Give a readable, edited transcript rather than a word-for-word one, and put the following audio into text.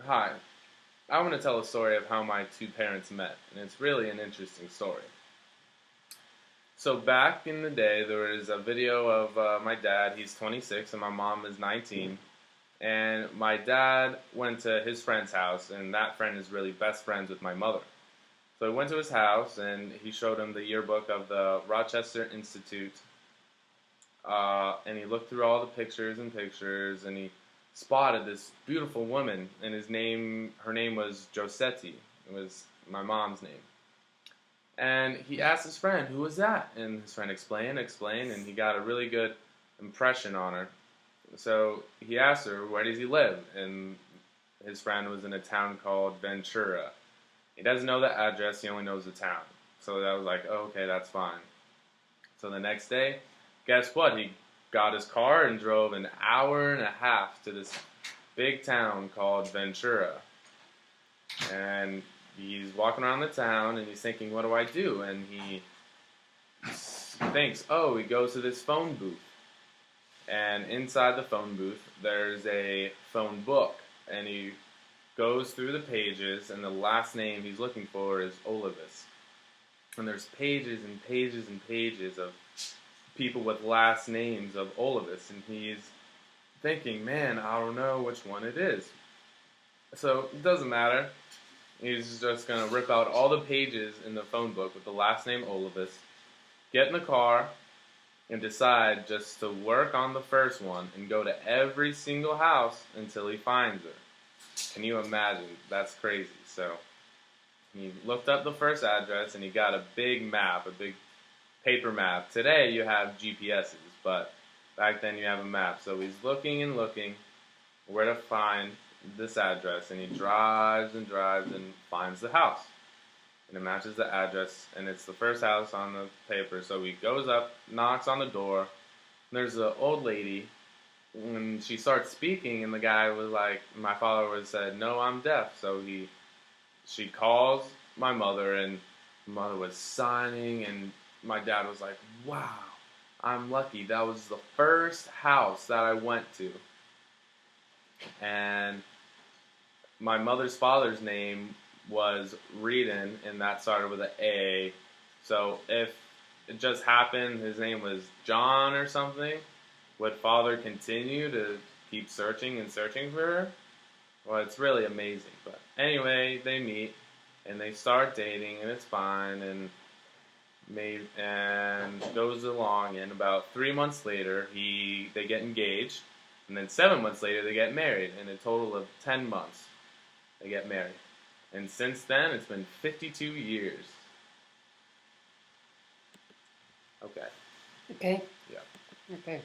Hi, I want to tell a story of how my two parents met, and it's really an interesting story. So back in the day, there was a video of my dad. He's 26 and my mom is 19. And my dad went to his friend's house, and that friend is really best friends with my mother. So he went to his house, and he showed him the yearbook of the Rochester Institute. And he looked through all the pictures, and he spotted this beautiful woman, and her name was Josetti. It was my mom's name. And he asked his friend, who was that? And his friend explained, and he got a really good impression on her. So he asked her, where does he live? And his friend was in a town called Ventura. He doesn't know the address, he only knows the town. So that was like, oh, okay, that's fine. So the next day, guess what? He got his car and drove an hour and a half to this big town called Ventura. And he's walking around the town and he's thinking, what do I do? And he thinks, oh, he goes to this phone booth. And inside the phone booth, there's a phone book. And he goes through the pages, and the last name he's looking for is Olivis. And there's pages and pages and pages of people with last names of Olivis. And he's thinking, man, I don't know which one it is. So it doesn't matter. He's just going to rip out all the pages in the phone book with the last name Olivis, get in the car, and decide just to work on the first one and go to every single house until he finds her. Can you imagine? That's crazy. So he looked up the first address and he got a big map, a big paper map. Today you have GPSs, but back then you have a map. So he's looking and looking where to find this address, and he drives and drives and finds the house. And it matches the address, and it's the first house on the paper. So he goes up, knocks on the door, and there's an old lady, and she starts speaking, and the guy was like, my father said, no, I'm deaf. So she calls my mother, and my mother was signing, and my dad was like, wow, I'm lucky. That was the first house that I went to. And my mother's father's name was Reedon, and that started with an A. So if it just happened his name was John or something, would father continue to keep searching and searching for her? Well, it's really amazing. But anyway, they meet and they start dating, and it's fine, and goes along. And about 3 months later, they get engaged, and then 7 months later they get married. In a total of 10 months, they get married. And since then, it's been 52 years. Okay. Okay. Yeah. Okay.